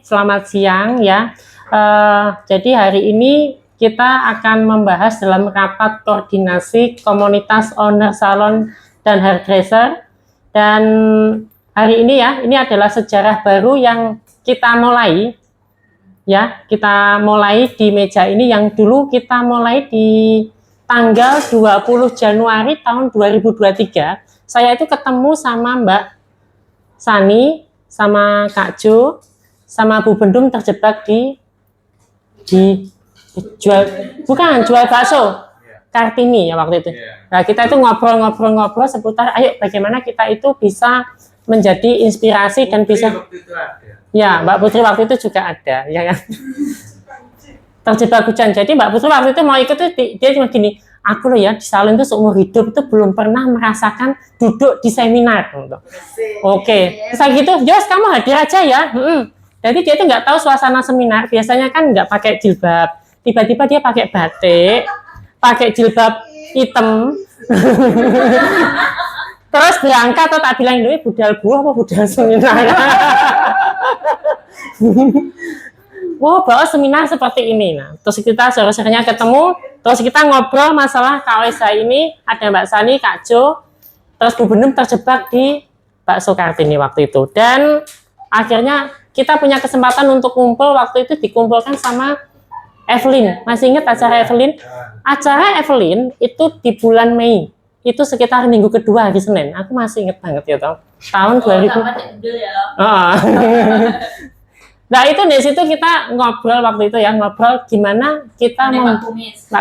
Selamat siang ya. Jadi hari ini kita akan membahas dalam rapat koordinasi komunitas owner salon dan hairdresser. Dan hari ini ya, ini adalah sejarah baru yang kita mulai ya. Kita mulai di meja ini yang dulu kita mulai di tanggal 20 Januari tahun 2023. Saya itu ketemu sama Mbak Sani, sama Kak Jo, sama Bu Bendum terjebak di jual bakso Kartini ya waktu itu. Nah, kita itu ngobrol seputar ayo bagaimana kita itu bisa menjadi inspirasi dan bisa ya Mbak Putri waktu itu juga ada ya kan. Terjebak hujan. Jadi Mbak Putri waktu itu mau ikut tuh dia cuma gini, aku loh ya di salon itu seumur hidup itu belum pernah merasakan duduk di seminar gitu. Oke. Terus gitu, Jos kamu hadir aja ya. Jadi dia itu nggak tahu suasana seminar, biasanya kan nggak pakai jilbab, tiba-tiba dia pakai batik, pakai jilbab hitam, terus berangkat atau tak bilang dulu budal buah apa budal seminar. Wow, bawa seminar seperti ini. Nah, terus kita sore-sorenya ketemu, terus kita ngobrol masalah KWSH ini, ada Mbak Sani, Kak Jo, terus Bu Bendum terjebak di bakso Kartini waktu itu. Dan akhirnya kita punya kesempatan untuk kumpul, waktu itu dikumpulkan sama Evelyn. Masih ingat acara Evelyn? Acara Evelyn itu di bulan Mei. Itu sekitar minggu kedua hari Senin. Aku masih ingat banget ya, tahun 2000. Nah itu di situ kita ngobrol waktu itu ya, ngobrol gimana kita Mbak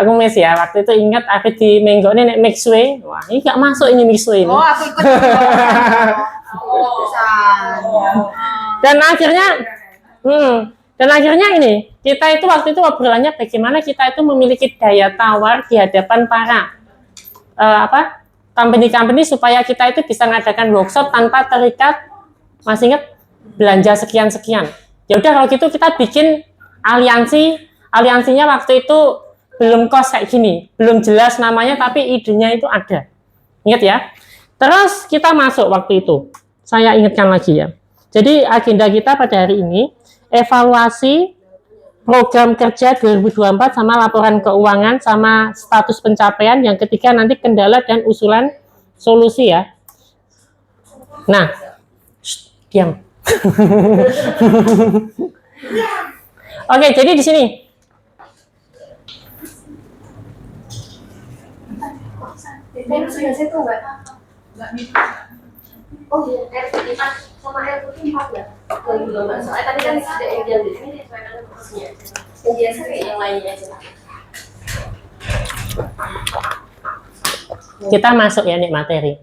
Kumis ya, waktu itu ingat aku di Minggu ini Mixway. Wah ini nggak masuk ini Mixway ini. Oh aku ikut. Dan akhirnya ini kita itu waktu itu obrolannya bagaimana kita itu memiliki daya tawar di hadapan para company-company supaya kita itu bisa mengadakan workshop tanpa terikat, masih ingat belanja sekian-sekian. Ya udah kalau gitu kita bikin aliansinya waktu itu belum kos kayak gini, belum jelas namanya tapi idenya itu ada. Ingat ya. Terus kita masuk waktu itu. Saya ingatkan lagi ya. Jadi agenda kita pada hari ini evaluasi program kerja 2024 sama laporan keuangan sama status pencapaian, yang ketiga nanti kendala dan usulan solusi ya. Nah, diam. Oke, jadi di sini oh iya, air putih sama air putih 4 ya? Soalnya tadi kan ada yang di sini disesuaikan porsinya. Yang biasa kayak yang lainnya aja. Kita masuk ya nih materi.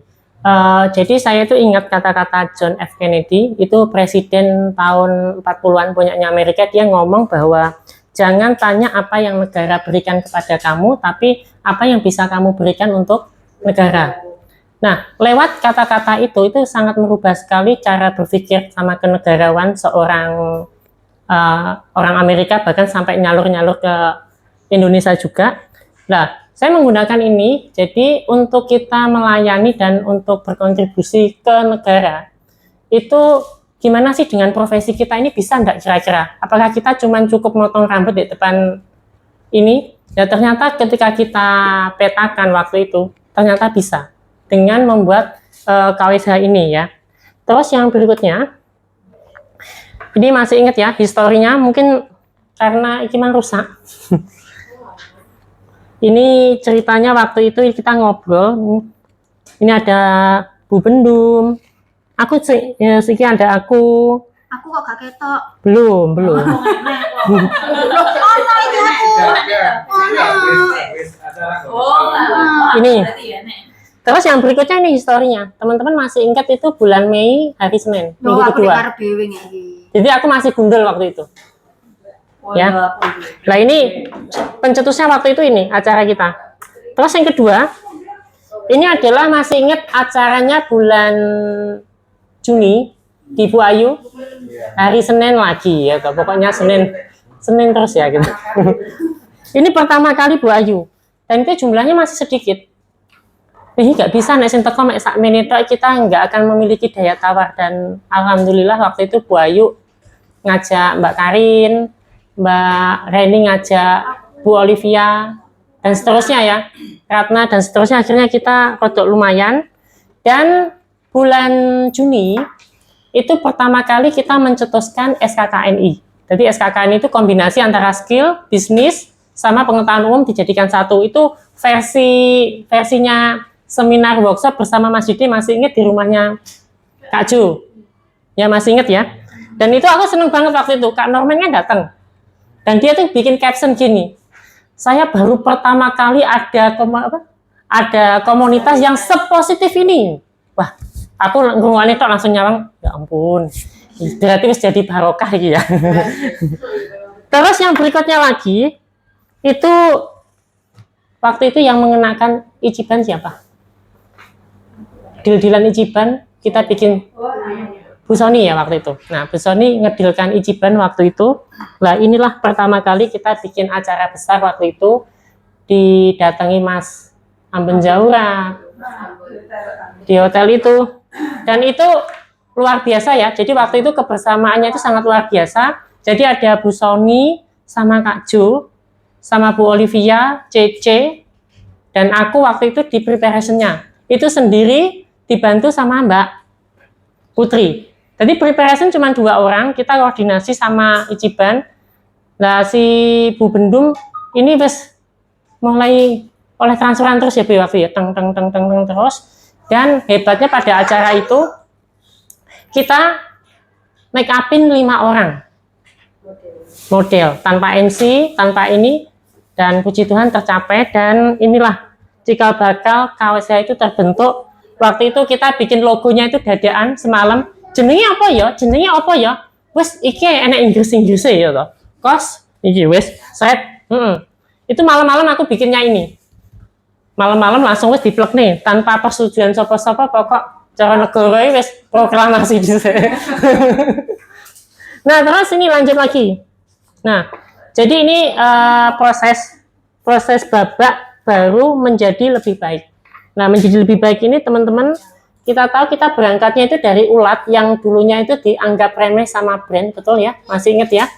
Jadi saya tuh ingat kata-kata John F. Kennedy, itu presiden tahun 40-an punyanya Amerika, dia ngomong bahwa jangan tanya apa yang negara berikan kepada kamu, tapi apa yang bisa kamu berikan untuk negara. Nah, lewat kata-kata itu sangat merubah sekali cara berpikir sama kenegarawan seorang orang Amerika, bahkan sampai nyalur-nyalur ke Indonesia juga. Nah, saya menggunakan ini jadi untuk kita melayani dan untuk berkontribusi ke negara. Itu gimana sih dengan profesi kita ini, bisa enggak kira-kira? Apakah kita cuma cukup motong rambut di depan ini? Ya ternyata ketika kita petakan waktu itu, ternyata bisa. Dengan membuat KWSH ini ya. Terus yang berikutnya, ini masih ingat ya historinya, mungkin karena Ikiman rusak. Ini ceritanya waktu itu kita ngobrol. Ini ada Bu Bendum, aku sih ada aku. Aku kok gak ketok. Belum. Ini. Terus yang berikutnya ini historinya. Teman-teman masih ingat itu bulan Mei hari Senin, minggu kedua. Jadi aku masih gundul waktu itu. Ya. Nah ini pencetusnya waktu itu ini acara kita. Terus yang kedua, ini adalah masih ingat acaranya bulan Juni di Bu Ayu. Hari Senin lagi ya, pokoknya Senin terus ya gitu. Ini pertama kali Bu Ayu. Dan itu jumlahnya masih sedikit. Ini nggak bisa nek sintekom sak menit kita nggak akan memiliki daya tawar, dan alhamdulillah waktu itu Bu Ayu ngajak Mbak Karin, Mbak Reni ngajak Bu Olivia, dan seterusnya ya, Ratna dan seterusnya. Akhirnya kita rodok lumayan. Dan bulan Juni itu pertama kali kita mencetuskan SKKNI. Jadi SKKNI itu kombinasi antara skill, bisnis, sama pengetahuan umum dijadikan satu. Itu versinya seminar workshop bersama Mas Didi, masih ingat di rumahnya Kak Jo? Ya masih ingat ya. Dan itu aku seneng banget waktu itu. Kak Norman kan datang. Dan dia tuh bikin caption gini. Saya baru pertama kali ada komunitas yang sepositif ini. Wah, aku ngomongin itu langsung nyawang, ya ampun. Berarti harus jadi barokah gitu ya. Terus yang berikutnya lagi, itu waktu itu yang mengenakan Ichiban siapa? Deal-dealan Ichiban kita bikin Bu Sony ya waktu itu. Nah, Bu Sony ngedilkan Ichiban waktu itu. Nah, inilah pertama kali kita bikin acara besar waktu itu, didatangi Mas Amben Jaura di hotel itu. Dan itu luar biasa ya. Jadi waktu itu kebersamaannya itu sangat luar biasa. Jadi ada Bu Sony sama Kak Jo, sama Bu Olivia, Cece, dan aku waktu itu di preparation-nya. Itu sendiri dibantu sama Mbak Putri. Jadi preparation cuma 2 orang, kita koordinasi sama Ichiban. Nah, si Bu Bendum ini wes mulai oleh transferan terus ya Bu waktu ya, teng terus. Dan hebatnya pada acara itu kita make upin 5 orang model tanpa MC, tanpa ini, dan puji Tuhan tercapai. Dan inilah cikal bakal KWSH itu terbentuk. Waktu itu kita bikin logonya itu dadaan semalam. Jenenge apa ya? Wes iki enak Inggris ya toh. Kos iki wes set. Itu malam-malam aku bikinnya ini. Malam-malam langsung wes diplek nih tanpa persetujuan sapa-sapa, pokok cara negara wes proklamasi bisa. Nah, terus ini lanjut lagi. Nah, jadi ini proses babak baru menjadi lebih baik. Nah, menjadi lebih baik ini teman-teman, kita tahu kita berangkatnya itu dari ulat yang dulunya itu dianggap remeh sama brand, betul ya? Masih ingat ya?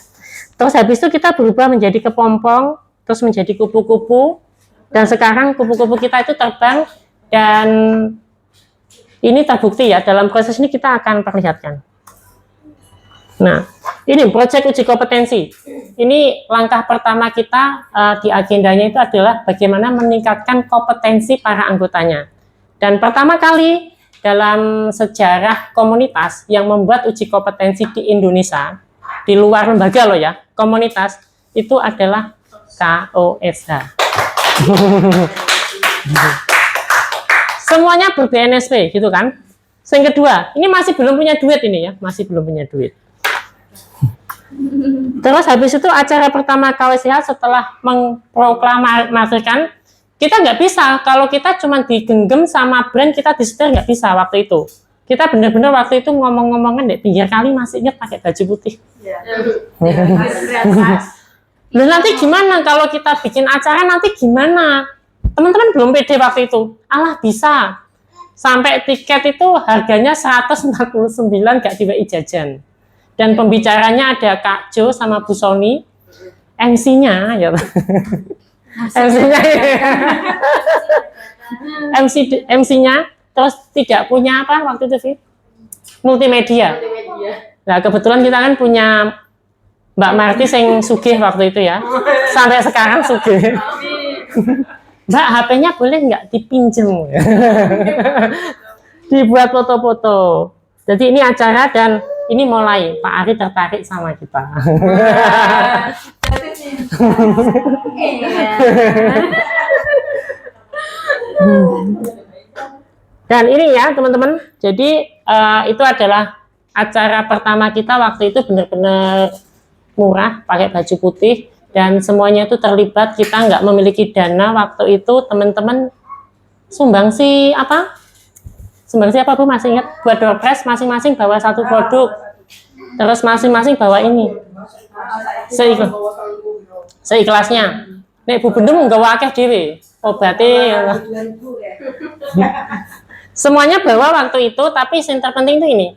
Terus habis itu kita berubah menjadi kepompong, terus menjadi kupu-kupu, dan sekarang kupu-kupu kita itu terbang, dan ini terbukti ya, dalam proses ini kita akan perlihatkan. Nah, ini proyek uji kompetensi. Ini langkah pertama kita di agendanya itu adalah bagaimana meningkatkan kompetensi para anggotanya. Dan pertama kali dalam sejarah komunitas yang membuat uji kompetensi di Indonesia, di luar lembaga loh ya, komunitas, itu adalah KOSH. Semuanya ber-BNSP gitu kan. Yang kedua, ini masih belum punya duit ini ya, masih belum punya duit. Terus habis itu acara pertama KWSH setelah memproklamasikan, kita nggak bisa, kalau kita cuma digenggam sama brand, kita disetir nggak bisa waktu itu. Kita benar-benar waktu itu ngomong-ngomongan deh, pinggir kali masih ingat pakai baju putih. Loh, nanti gimana kalau kita bikin acara, nanti gimana? Teman-teman belum pede waktu itu. Alah bisa. Sampai tiket itu harganya 149 nggak diwei jajan. Dan pembicaranya ada Kak Jo sama Bu Sony. MC-nya ya. MC-nya terus tidak punya apa waktu itu sih? Multimedia. Nah, kebetulan kita kan punya Mbak Marti yang sugih waktu itu ya. Sampai sekarang sugih. Mbak, HP-nya boleh nggak dipinjem? Dibuat foto-foto. Jadi ini acara dan ini mulai Pak Ari tertarik sama kita. Dan ini ya teman-teman, jadi itu adalah acara pertama kita waktu itu, benar-benar murah, pakai baju putih, dan semuanya itu terlibat. Kita nggak memiliki dana waktu itu, teman-teman sumbangsi apa? Sumbangsi apa Bu, masih ingat? Buat door prize masing-masing bawa satu produk, terus masing-masing bawa ini seikhlasnya. Nek Bu Bendung nggak wakil dewe obatnya. Semuanya bawa waktu itu, tapi yang terpenting itu ini,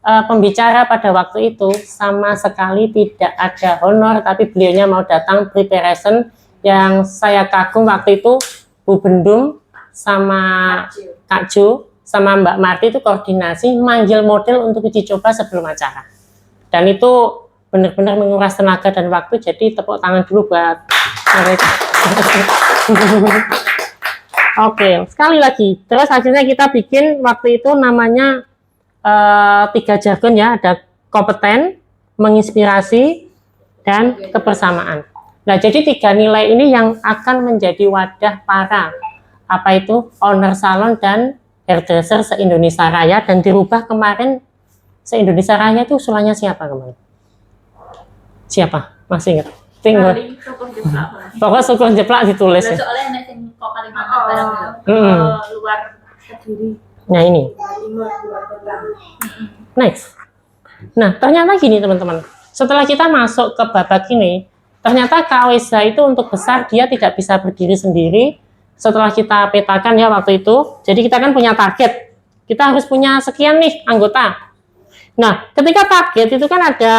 pembicara pada waktu itu sama sekali tidak ada honor, tapi beliaunya mau datang preparation. Yang saya kagum waktu itu Bu Bendum sama Kak Jo sama Mbak Marti itu koordinasi manggil model untuk uji coba sebelum acara. Dan itu benar-benar menguras tenaga dan waktu, jadi tepuk tangan dulu buat mereka. Oke, sekali lagi. Terus akhirnya kita bikin waktu itu namanya 3 jargon ya, ada kompeten, menginspirasi, dan kebersamaan. Nah, jadi 3 nilai ini yang akan menjadi wadah para owner salon dan hairdresser se-Indonesia Raya, dan dirubah kemarin se-Indonesia Raya itu usulannya siapa kemarin? Siapa? Masih ingat? Tinggal. Pokoknya syukur jeplak ditulis. Soalnya ada yang kok Kalimantan barang luar Kediri. Nah ini. Next. Nah ternyata gini teman-teman. Setelah kita masuk ke babak ini, ternyata KWSH itu untuk besar dia tidak bisa berdiri sendiri. Setelah kita petakan ya waktu itu, jadi kita kan punya target. Kita harus punya sekian nih anggota. Nah ketika target itu kan ada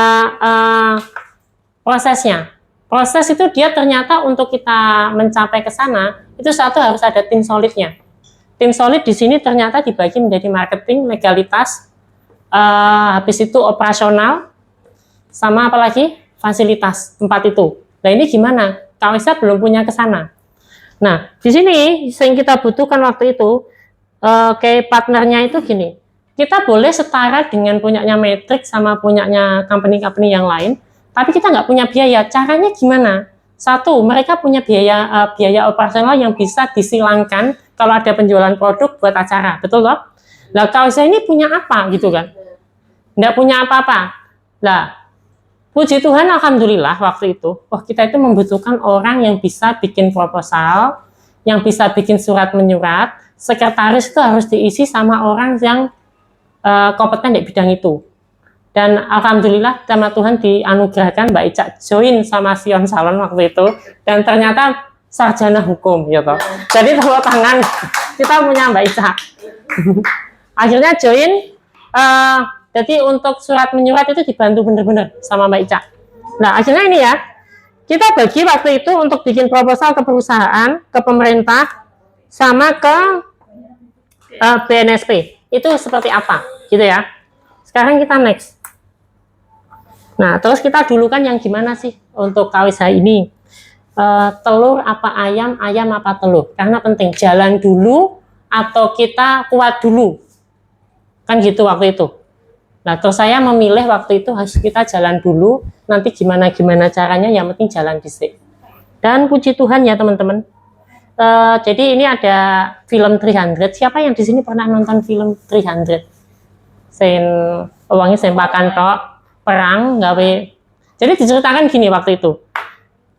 prosesnya. Proses itu dia ternyata untuk kita mencapai ke sana itu satu harus ada tim solidnya. Tim solid di sini ternyata dibagi menjadi marketing, legalitas, habis itu operasional, sama apalagi fasilitas tempat itu. Nah ini gimana? KWSH belum punya ke sana. Nah di sini yang kita butuhkan waktu itu kayak partnernya itu gini. Kita boleh setara dengan punyanya Matrix sama punyanya company-company yang lain. Tapi kita nggak punya biaya. Caranya gimana? Satu, mereka punya biaya operasional yang bisa disilangkan kalau ada penjualan produk buat acara, betul loh? Nah, kalau saya ini punya apa gitu kan? Nggak punya apa-apa. Nah, puji Tuhan, alhamdulillah waktu itu, kita itu membutuhkan orang yang bisa bikin proposal, yang bisa bikin surat menyurat. Sekretaris itu harus diisi sama orang yang kompeten di bidang itu. Dan alhamdulillah sama Tuhan dianugerahkan Mbak Ica join sama Sion Salon waktu itu, dan ternyata sarjana hukum gitu. Jadi tepuk tangan, kita punya Mbak Ica. Akhirnya join, jadi untuk surat menyurat itu dibantu bener-bener sama Mbak Ica. Nah akhirnya ini ya, kita bagi waktu itu untuk bikin proposal ke perusahaan, ke pemerintah, sama ke BNSP. Itu seperti apa gitu ya. Sekarang kita next. Nah, terus kita dulu kan yang gimana sih untuk KWSH ini? Telur apa ayam, ayam apa telur? Karena penting, jalan dulu atau kita kuat dulu. Kan gitu waktu itu. Nah, terus saya memilih waktu itu harus kita jalan dulu, nanti gimana-gimana caranya, yang penting jalan dhisik. Dan puji Tuhan ya teman-teman. Jadi ini ada film 300. Siapa yang di sini pernah nonton film 300? Uangnya sempakan tok. Perang gawe. Jadi diceritakan gini waktu itu.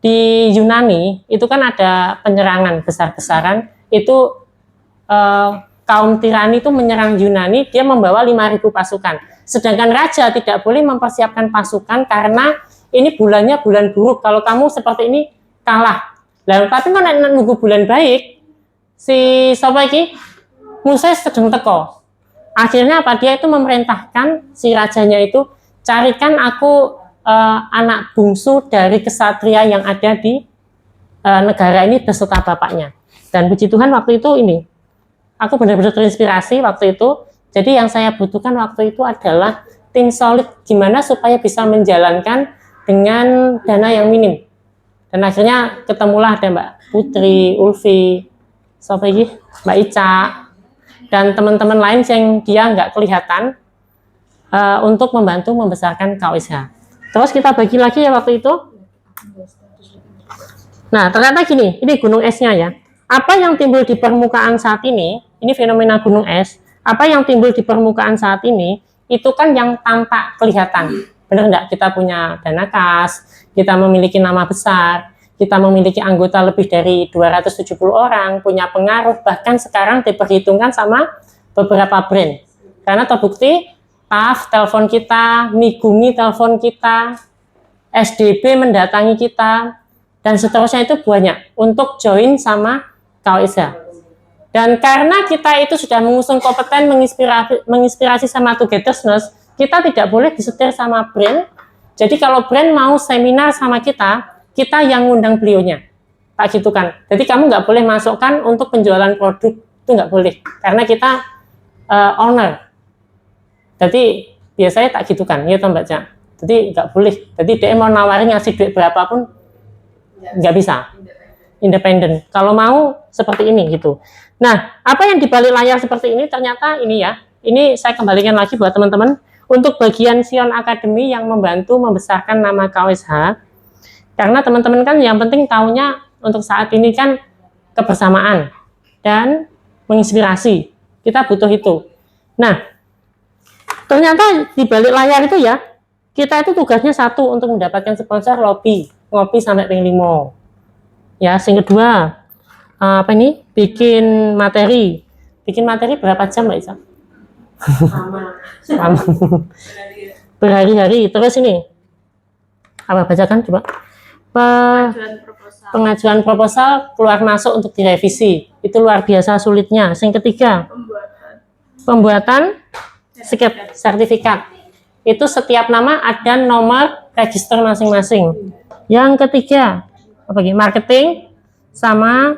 Di Yunani itu kan ada penyerangan besar-besaran. Itu kaum tirani itu menyerang Yunani, dia membawa 5.000 pasukan. Sedangkan raja tidak boleh mempersiapkan pasukan karena ini bulannya bulan buruk. Kalau kamu seperti ini kalah. Lalu tapi kan nunggu bulan baik. Si siapa iki? Musa sedang teko. Akhirnya apa? Dia itu memerintahkan si rajanya itu, carikan aku anak bungsu dari kesatria yang ada di negara ini beserta bapaknya. Dan puji Tuhan waktu itu ini, aku benar-benar terinspirasi waktu itu. Jadi yang saya butuhkan waktu itu adalah tim solid, gimana supaya bisa menjalankan dengan dana yang minim. Dan akhirnya ketemulah ada Mbak Putri, Ulfi, Mbak Ica, dan teman-teman lain yang dia nggak kelihatan, untuk membantu membesarkan KWSH. Terus kita bagi lagi ya waktu itu. Nah ternyata gini, ini gunung esnya ya. Apa yang timbul di permukaan saat ini fenomena gunung es. Apa yang timbul di permukaan saat ini, itu kan yang tampak kelihatan. Benar nggak? Kita punya dana kas, kita memiliki nama besar, kita memiliki anggota lebih dari 270 orang, punya pengaruh, bahkan sekarang diperhitungkan sama beberapa brand. Karena terbukti TAF telepon kita, Migumi telepon kita, SDB mendatangi kita, dan seterusnya itu banyak untuk join sama KWSH. Dan karena kita itu sudah mengusung kompeten, menginspirasi sama Togetherness, kita tidak boleh disetir sama brand. Jadi kalau brand mau seminar sama kita yang ngundang beliaunya. Tak gitu kan. Jadi kamu nggak boleh masukkan untuk penjualan produk, itu nggak boleh. Karena kita owner. Jadi biasanya tak gitu kan, ya toh Mbak Cak. Jadi nggak boleh. Jadi dia mau nawarin ngasih duit berapapun nggak bisa. Independen. Kalau mau seperti ini gitu. Nah, apa yang dibalik layar seperti ini ternyata ini ya. Ini saya kembalikan lagi buat teman-teman untuk bagian Sion Academy yang membantu membesarkan nama KWSH. Karena teman-teman kan yang penting tahunya untuk saat ini kan kebersamaan dan menginspirasi. Kita butuh itu. Nah, ternyata di balik layar itu ya, kita itu tugasnya satu untuk mendapatkan sponsor lobby, ngopi sampai ping 5. Ya, yang kedua, apa ini? Bikin materi. Bikin materi berapa jam, Mbak Isa? Lama. Berhari-hari. Terus ini, apa bacakan coba? Pengajuan proposal keluar masuk untuk direvisi. Itu luar biasa sulitnya. Yang ketiga, pembuatan sertifikat. Itu setiap nama ada nomor register masing-masing. Yang ketiga, marketing sama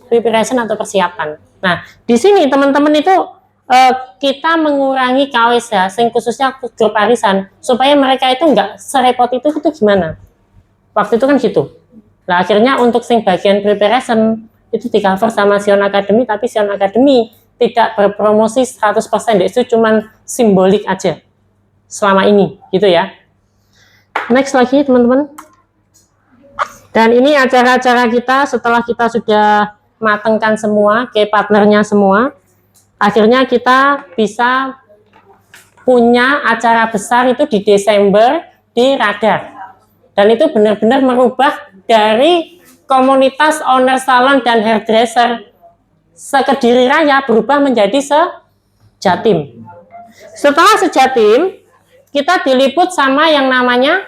preparation atau persiapan. Nah, di sini teman-teman itu kita mengurangi KWSH, khususnya grup arisan, supaya mereka itu nggak serepot itu gimana? Waktu itu kan gitu. Nah, akhirnya untuk bagian preparation itu di cover sama Sion Academy, tapi Sion Academy tidak berpromosi 100%, itu cuman simbolik aja selama ini, gitu ya. Next lagi teman-teman. Dan ini acara-acara kita setelah kita sudah matangkan semua, kayak partnernya semua, akhirnya kita bisa punya acara besar itu di Desember di Radar. Dan itu benar-benar merubah dari komunitas owner salon dan hairdresser se-Kediri Raya berubah menjadi se-Jatim. Setelah se-Jatim, kita diliput sama yang namanya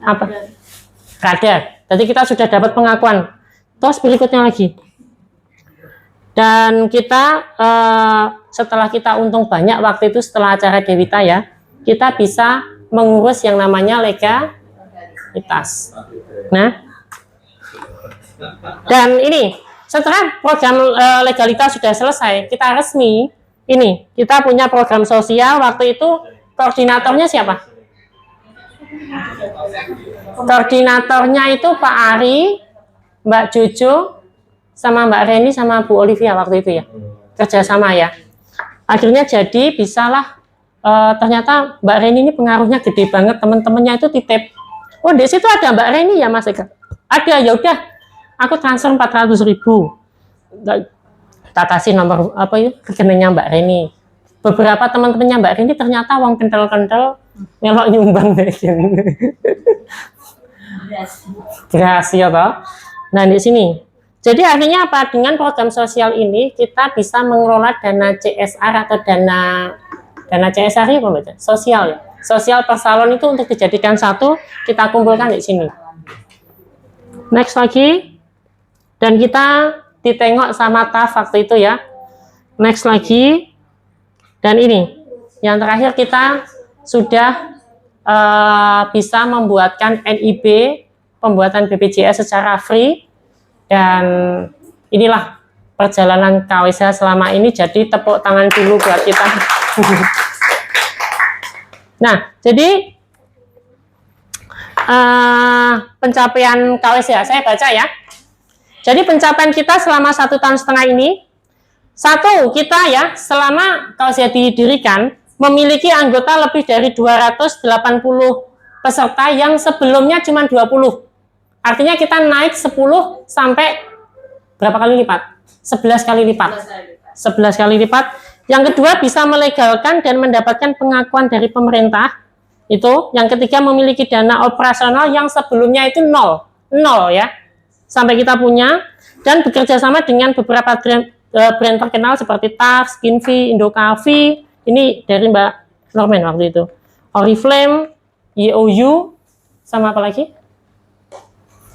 apa? Radar. Jadi kita sudah dapat pengakuan. Terus berikutnya lagi. Dan kita setelah kita untung banyak waktu itu setelah acara Dewita ya, kita bisa mengurus yang namanya legalitas. Nah, dan ini setelah program legalitas sudah selesai, kita resmi. Ini kita punya program sosial. Waktu itu koordinatornya siapa? Koordinatornya itu Pak Ari, Mbak Jojo, sama Mbak Reni sama Bu Olivia waktu itu ya, kerjasama ya. Akhirnya jadi bisalah. Ternyata Mbak Reni ini pengaruhnya gede banget, teman-temannya itu titip. Oh di situ ada Mbak Reni ya Mas Eka? Ada, ya udah, aku transfer 400.000. Tak kasih nomor rekeningnya Mbak Reni. Beberapa teman-temannya Mbak Reni ternyata uang kental-kental melok nyumbang kayak gini. Berhasil toh. Nah di sini. Jadi akhirnya apa? Dengan program sosial ini kita bisa mengelola dana CSR atau dana CSR ya Pak? Sosial ya. Sosial per salon itu untuk dijadikan satu, kita kumpulkan di sini. Next lagi. Dan kita ditengok sama TAF waktu itu ya. Next lagi. Dan ini. Yang terakhir kita sudah bisa membuatkan NIB, pembuatan BPJS secara free. Dan inilah perjalanan KWSH selama ini, jadi tepuk tangan dulu buat kita. Nah, jadi pencapaian KWSH, saya baca ya. Jadi pencapaian kita selama 1,5 tahun ini, satu, kita ya selama KWSH didirikan, memiliki anggota lebih dari 280 peserta yang sebelumnya cuma 20. Artinya kita naik 10 sampai berapa kali lipat? 11 kali lipat. 11 kali lipat. Yang kedua bisa melegalkan dan mendapatkan pengakuan dari pemerintah. Itu. Yang ketiga memiliki dana operasional yang sebelumnya itu nol ya. Sampai kita punya. Dan bekerja sama dengan beberapa brand terkenal seperti TAF, Skinvi, Indocavi. Ini dari Mbak Norman waktu itu. Oriflame, YOU, sama apa lagi?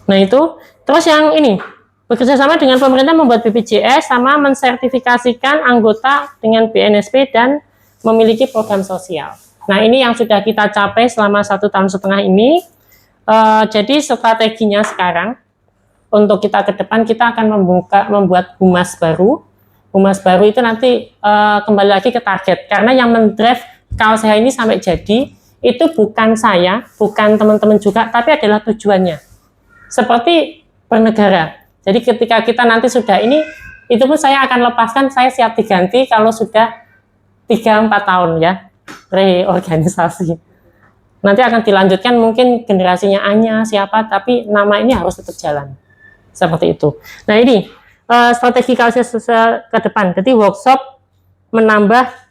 Nah itu, terus yang ini, bekerja sama dengan pemerintah membuat BPJS sama mensertifikasikan anggota dengan BNSP dan memiliki program sosial. Nah, ini yang sudah kita capai selama 1,5 tahun ini. Jadi strateginya sekarang untuk kita ke depan, kita akan membuat humas baru. Humas baru itu nanti kembali lagi ke target, karena yang mendrive KOSH ini sampai jadi itu bukan saya, bukan teman-teman juga, tapi adalah tujuannya. Seperti bernegara. Jadi ketika kita nanti sudah ini, itu pun saya akan lepaskan, saya siap diganti kalau sudah 3-4 tahun ya, reorganisasi. Nanti akan dilanjutkan mungkin generasinya Anya, siapa, tapi nama ini harus tetap jalan. Seperti itu. Nah ini, strategi KOSH ke depan. Jadi workshop menambah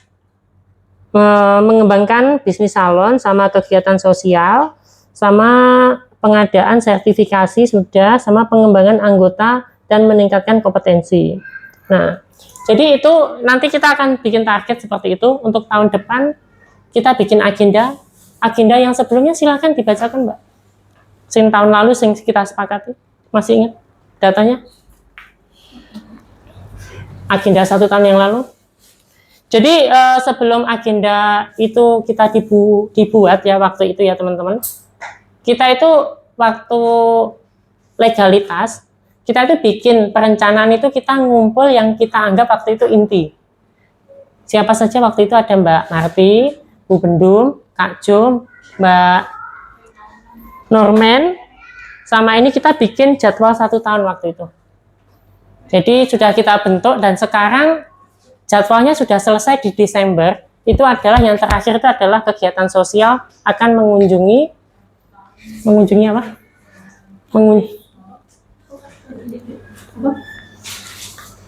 mengembangkan bisnis salon sama kegiatan sosial sama pengadaan sertifikasi sudah sama pengembangan anggota dan meningkatkan kompetensi. Nah, jadi itu nanti kita akan bikin target seperti itu untuk tahun depan. Kita bikin agenda yang sebelumnya silakan dibacakan Mbak. Sing tahun lalu sing kita sepakati, masih ingat datanya? Agenda 1 tahun yang lalu. Jadi sebelum agenda itu kita dibuat ya waktu itu ya teman-teman, kita itu waktu legalitas, kita itu bikin perencanaan itu kita ngumpul yang kita anggap waktu itu inti. Siapa saja waktu itu ada Mbak Marti, Bu Bendum, Kak Jum, Mbak Norman, sama ini kita bikin jadwal 1 tahun waktu itu. Jadi sudah kita bentuk dan sekarang jadwalnya sudah selesai di Desember. Itu adalah yang terakhir itu adalah kegiatan sosial akan mengunjungi apa?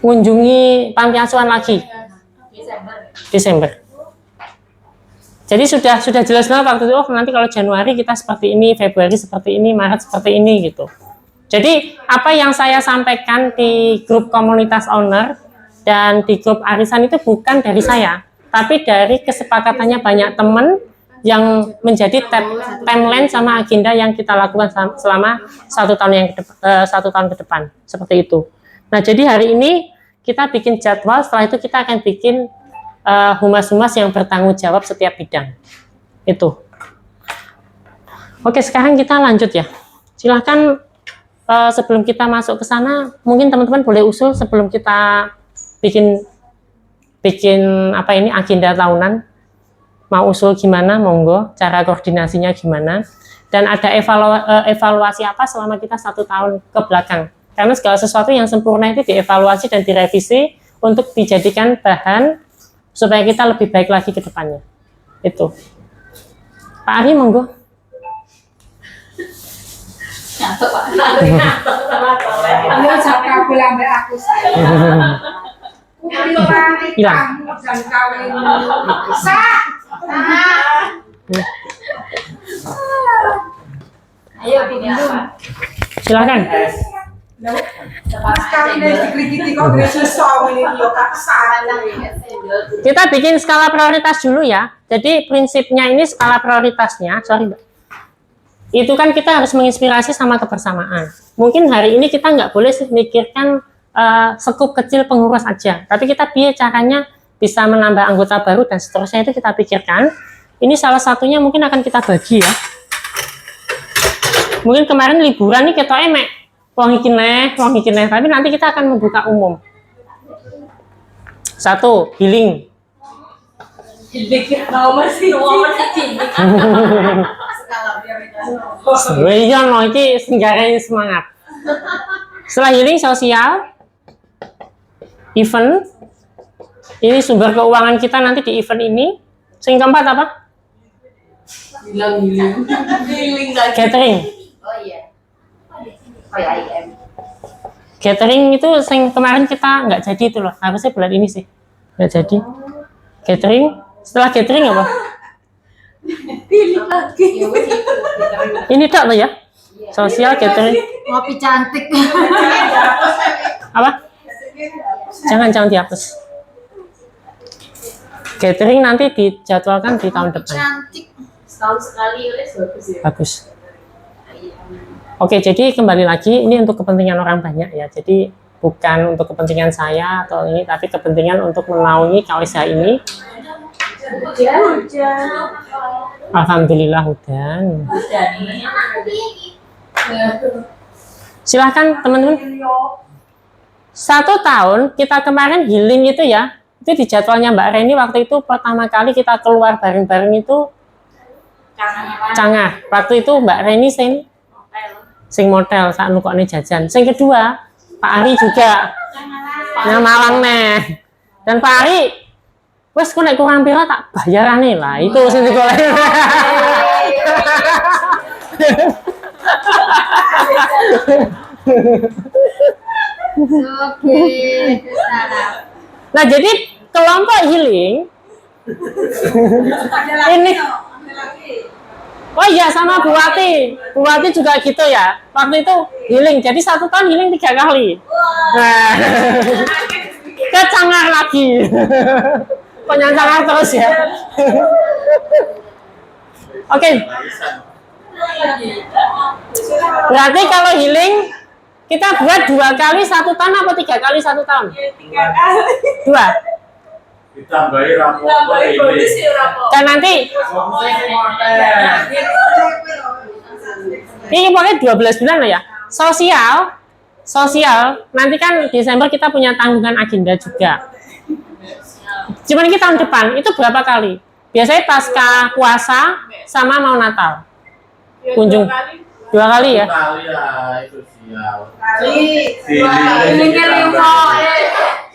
Mengunjungi panti asuhan lagi. Desember. Jadi sudah jelas banget waktu itu, nanti kalau Januari kita seperti ini, Februari seperti ini, Maret seperti ini gitu. Jadi apa yang saya sampaikan di grup komunitas owner dan di grup arisan itu bukan dari saya, tapi dari kesepakatannya banyak teman yang menjadi timeline sama agenda yang kita lakukan selama 1 tahun ke depan, seperti itu. Nah, jadi hari ini kita bikin jadwal, setelah itu kita akan bikin humas-humas yang bertanggung jawab setiap bidang. Itu. Oke, sekarang kita lanjut ya. Silahkan sebelum kita masuk ke sana, mungkin teman-teman boleh usul sebelum kita bikin apa ini agenda tahunan, mau usul gimana, monggo, cara koordinasinya gimana, dan ada evaluasi apa selama kita 1 tahun ke belakang, karena segala sesuatu yang sempurna itu dievaluasi dan direvisi untuk dijadikan bahan supaya kita lebih baik lagi ke depannya. Itu Pak Ari, monggo. Nyatuk Pak. Ambil capra bilang aku Hilang. dan kawin sah. Ayo gini apa? Silakan. Kita bikin skala prioritas dulu ya. Jadi prinsipnya ini skala prioritasnya, sorry Mbak. Itu kan kita harus menginspirasi sama kebersamaan. Mungkin hari ini kita nggak boleh mikirkan sekup kecil pengurus aja, tapi kita caranya bisa menambah anggota baru dan seterusnya itu kita pikirkan. Ini salah satunya mungkin akan kita bagi ya. Mungkin kemarin liburan nih kita emek wong iki neh, tapi nanti kita akan membuka umum. 1, healing. Iya, no, ini singgaran semangat. Setelah healing sosial, event, ini sumber keuangan kita nanti di event ini. Yang keempat apa? Healing lagi. Catering. Oh iya. Oh ya, IM. Catering itu yang kemarin kita nggak jadi itu loh, harusnya bulan ini sih nggak jadi. Catering, setelah catering apa? Healing lagi. Ini tak loh ya, sosial, catering, Ngopi cantik. apa? Jangan dihapus. Catering nanti dijadwalkan di tahun depan. Cantik. Setahun sekali les bagus ya. Bagus. Oke, jadi kembali lagi ini untuk kepentingan orang banyak ya. Jadi bukan untuk kepentingan saya atau ini, tapi kepentingan untuk menaungi KOSH ini. Hujan. Alhamdulillah hujan. Hujan ini. Silahkan teman-teman. 1 tahun kita kemarin healing itu ya, itu di jadwalnya Mbak Reni waktu itu pertama kali kita keluar bareng-bareng itu Cangah. Waktu itu Mbak Reni sing motel saat nukokne jajan. Sing kedua Pak Ari juga nang Malang neh. Dan Pak Ari wes ku nek kurang pira tak bayarane lah. Itu sing digolek. Oke, Nah, jadi kelompok healing ini. Oh iya, sama Bu Wati. Bu Wati juga gitu ya. Waktu itu healing. Jadi 1 tahun healing 3 kali. Nah, kecangar lagi. Penyancangar terus ya. Oke. Berarti kalau healing kita buat 2 kali 1 tahun apa 3 kali 1 tahun? 3 kali. 2. Ditambahi rapor ini. Dan nanti ini pokoknya 12 bulan lah ya. Sosial nanti kan Desember kita punya tanggungan agenda juga. Cuman ini tahun depan itu berapa kali? Biasanya pasca puasa sama mau Natal. Kunjung 2 kali ya. Kali ya itu sial.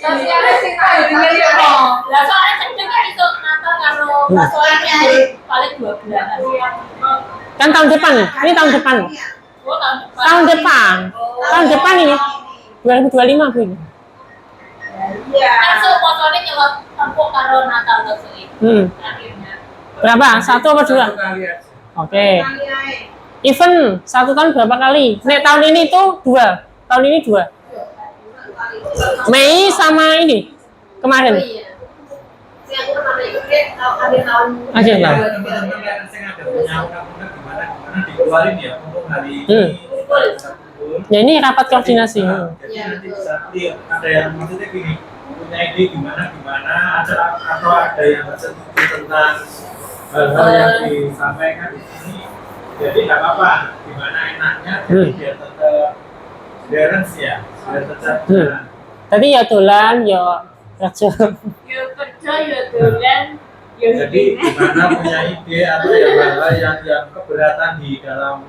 Sosialnya sing lah soalnya cek kan itu Natal karo soalnya paling 2 bulan. Kan tahun depan nih. Ini tahun depan. Oh, Tahun depan. Tahun depan ini 2025 Bu ini. Iya. Kan so potone nyelot tempuk karo Natal terus iki. Akhirnya. Berapa? 1 apa 2? Oke. Event 1 tahun berapa kali? Nek tahun ini tuh 2. Tahun ini 2. Mei sama ini kemarin. Akhir tahun. Dikeluarin ya untuk hari ini. Ya ini rapat koordinasi. Jadi nanti bisa ada yang maksudnya gini, punya ide gimana atau ada yang bersetuju tentang hal-hal yang disampaikan di sini. Jadi nggak apa-apa, gimana enaknya, jadi biar tetap balance ya, biar tetap jalan. Tadi ya dolan, ya kerja. Yo kerja yo dolan yo. Jadi gimana punya ide atau yang hal-hal yang keberatan di dalam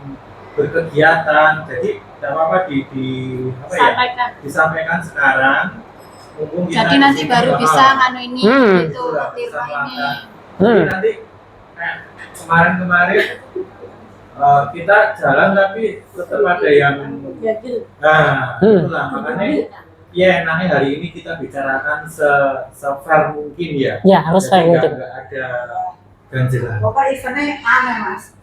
berkegiatan, jadi tidak apa-apa disampaikan sekarang. Jadi nanti baru bisa nganu ini gitu, tiru ini. Jadi nanti kemarin kita jalan tapi tetap ada yang itulah makanya ya enaknya hari ini kita bicarakan se-fair mungkin ya. Ya harus fair mungkin. Nggak ada ganjelan. Pokoknya eventnya aneh mas,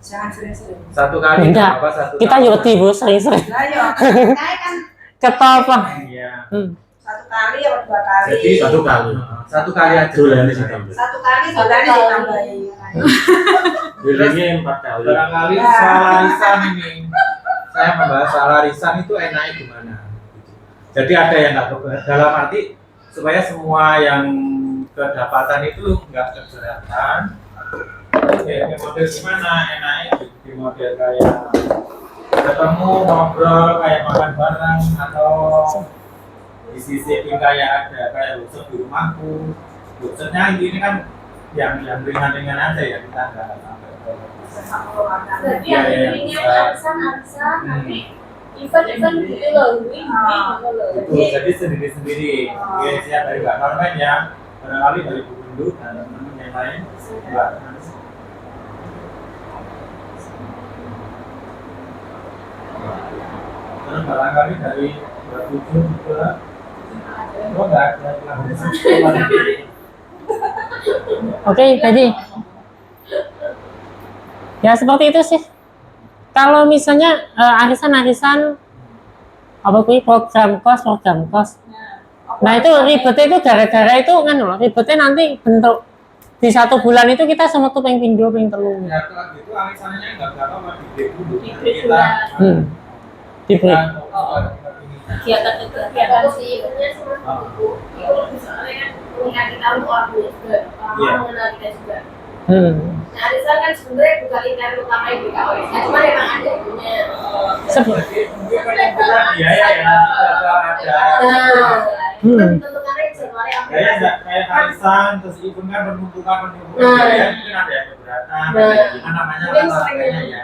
jangan sering-sering. 1 kali Enggak. apa 1 Kita tahun. yuti Bu sering-sering. Lah ya, kayak kan Ketopang. Iya. 1 kali atau 2 kali. Jadi 1 kali. 1 kali aja. Bulan ini ditambah. 1 kali ditambahin. Bulannya 4 kali. Barangkali soal arisan ini, saya membahas soal arisan itu enaknya gimana? Jadi ada yang nggak keberatan, dalam arti supaya semua yang kedapatan itu nggak keberatan. Oke, model gimana? Enaknya di model kayak ketemu ngobrol kayak makan bareng atau di sisi kayak ada kayak workshop di rumahku. Workshopnya ini kan yang ringan-ringan aja ya, kita nggak sampai Jadi yang ini arisan nanti event gitu loh, ini itu jadi sendiri-sendiri. Oke, siap dari Mbak Norman ya, barangkali dari Bu Gundu dan teman-teman yang lain. Mbak. Terus barangkali dari Mbak Tujuh juga. Oh enggak ada Oke, tadi. Ya seperti itu sih. Kalau misalnya arisan-arisan apa kuwi program kos. Nah itu ribetnya itu gara-gara itu kan loh, ribetnya nanti bentuk di 1 bulan itu kita semua tuh pengen pindah telu. Ya kalau gitu arisannya enggak apa-apa di break dulu. Di break. kegiatan sih soalnya mengingat kita untuk orang tua juga, orang Iya. mengenal kita juga. Nah, arisan kan sebenarnya bukan lingkaran utama yang BKOS, cuma memang ada punya. Mungkin bukan biaya ya, ada. Itu ditentukannya Januari Kayak April. nggak kayak arisan, terus event kan penumpukan Nah. biaya, mungkin ada yang keberatan, ada yang gimana namanya Mungkin lah sering kayaknya ya.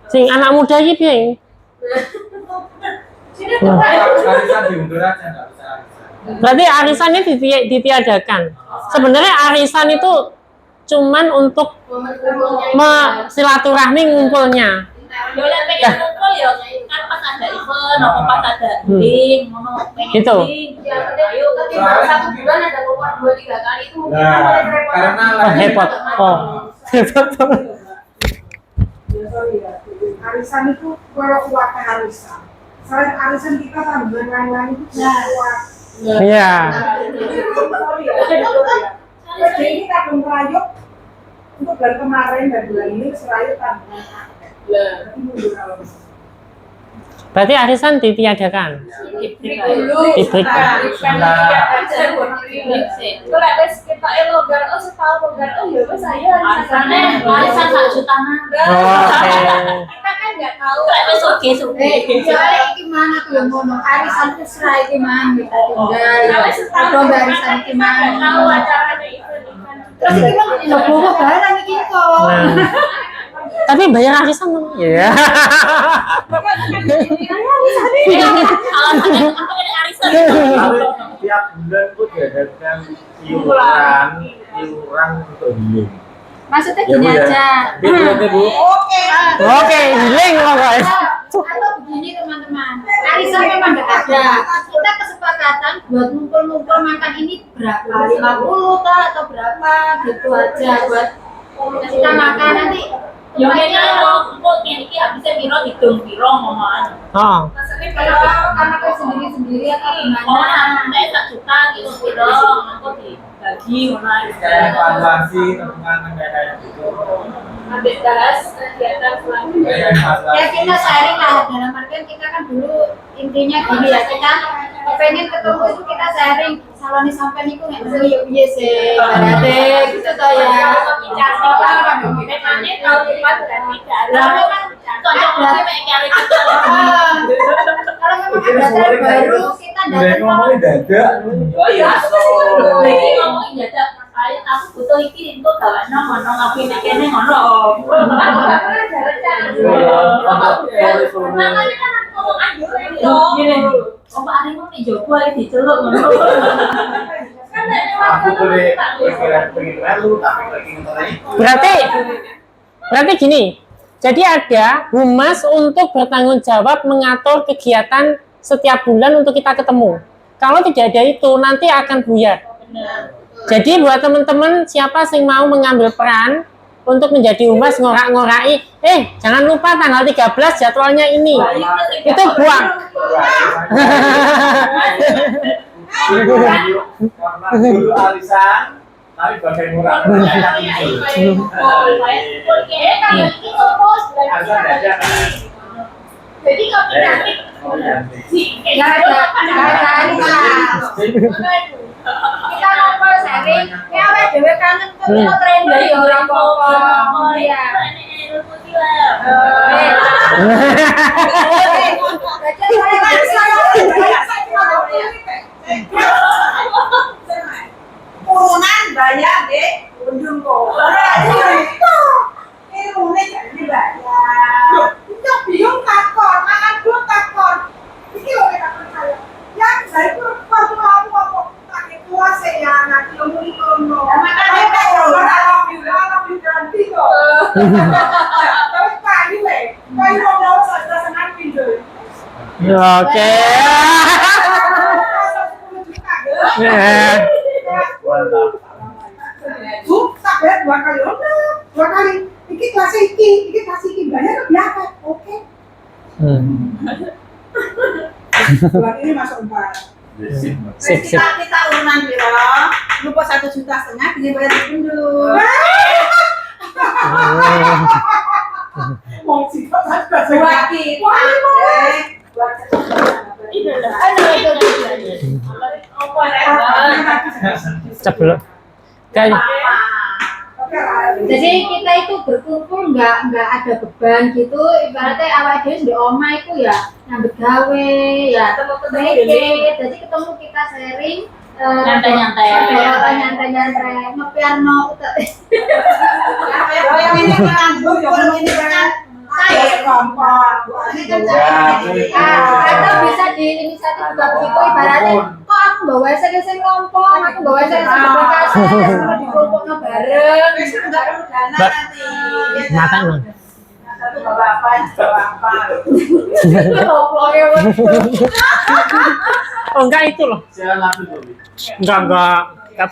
Sing anak muda iki piye? Sini tuh, Pak. Arisan diundur aja, nggak bisa arisan. Berarti arisannya ditiadakan. Sebenarnya arisan itu cuman untuk Momen kumpulnya. silaturahmi ngumpulnya. Yo lek pengen ngumpul ya kan pas ada event apa pas ada link ngono pengen Gitu. link. Ya ayo ketimbang satu bulan ada keluar 2-3 kali itu mungkin Nah, mulai repot. karena Oh, repot. Oh. Repot. Arisan itu kalau kuatnya arisan. Selain arisan kita tambahan lain-lain itu kuat. Iya. Sorry ya. Jadi ini kadung rayuk untuk bulan kemarin dan bulan ini serayuk tambahan aktif. Berarti mundur kalau Berarti arisan ditiadakan. Diberikan. Kalau wis kita longgar oh setahun longgar oh ya wis ayo arisan 1 juta Oke. kita kan nggak tahu wis oke-oke. Soalnya iki mana tuh yang ngono, arisan itu serai iki mana kita tinggal. Lomba arisan iki mana. Tahu acaranya event-event. Terus iki mah lomba barang iki kok. Nah. Tapi bayar arisan dong. Iya. Alasannya apa ini arisan? Tapi tiap bulan tuh diadakan iuran untuk healing. Maksudnya Ya, gini Bu, ya. aja. Gitu ya, Bu. Oke, healing pokoknya. Atau begini teman-teman, arisan memang nggak ada. Kita kesepakatan buat ngumpul-ngumpul makan ini berapa? 50 kah atau berapa? Gitu aja buat kita makan nanti. Yo kena kok ini habisnya piro hitung piro ngomongan. Oh. Maksudnya Karena kita sendiri-sendiri atau gimana? saya 1 juta gitu piro aku dibagi ngono Kayak evaluasi tentang kayak gitu. Ambil bahas kegiatan selanjutnya. Kayak evaluasi. Ya kita sharing lah, dalam artian kita kan dulu intinya gini ya, kita pengen ketemu itu kita sharing saloni sampai niku nggak bisa yuk iya sih berarti gitu toh ya. Cantik lah, memangnya tahun depan berarti Lah memang cocok banget kayak kali kita. kalau memang ada tren baru kita Udah datang ngomongin dadak. Oh iya, lagi ngomongin jadak saya aku butuh iki untuk gawe ngono ngapain kene ngono. Makanya kan aku ngomong anjur gini. Om Pak Ari mau nih jopo lagi diceluk ngono. Aku boleh pengen melu tapi lagi ngetara itu. Berarti gini. Jadi ada humas untuk bertanggung jawab mengatur kegiatan setiap bulan untuk kita ketemu. Kalau tidak ada itu nanti akan buyar. Jadi buat teman-teman siapa yang mau mengambil peran untuk menjadi humas ngorak-ngorai, jangan lupa tanggal 13 jadwalnya ini. Itu buang. Karena dulu arisan tapi bagai murah. Arisan dadak. Jadi kalau kita ya ada kita ngobrol sharing ya awake dhewe kangen kok kita tren dari orang pokok ya Urunan banyak deh, ujung kok. Ini unik jadi banyak. Itu bingung takon, makan dulu takon. Ini loh takon saya. Yang saya itu waktu aku pakai kelas ya, nanti umur itu no. Makanya kalau ganti kok. Tapi kayu kayu mau saya senang pintu. Oke. Bu, tak bayar 2 kali. Oh, 2 kali. Iki kelas iki banyak atau biasa? Oke. Bulan ini masuk 4. Sip. kita urunan biro lupa 1,5 juta ini bayar dulu Mau sih kok tak buat kita Wah, Ini Apa nek? Sebelum kayak Jadi kita itu berkumpul nggak ada beban gitu. Ibaratnya awal dhewe di oma itu ya nyambut gawe, ya mikir. Jadi ketemu kita sharing. Nyantai-nyantai. Nyantai-nyantai. Ngepiano. Yang ini kan yang ini kan saya gampang. Ini kan Atau bisa di inisiatif juga begitu, ibaratnya kok aku bawa saya kelompok, aku bawa saya berkasi, semua di kelompoknya bareng. Wis enggak dana nanti. makan Bang. Satu bapak Kelompoknya betul. Oh enggak itu loh. Saya laku tuh. Enggak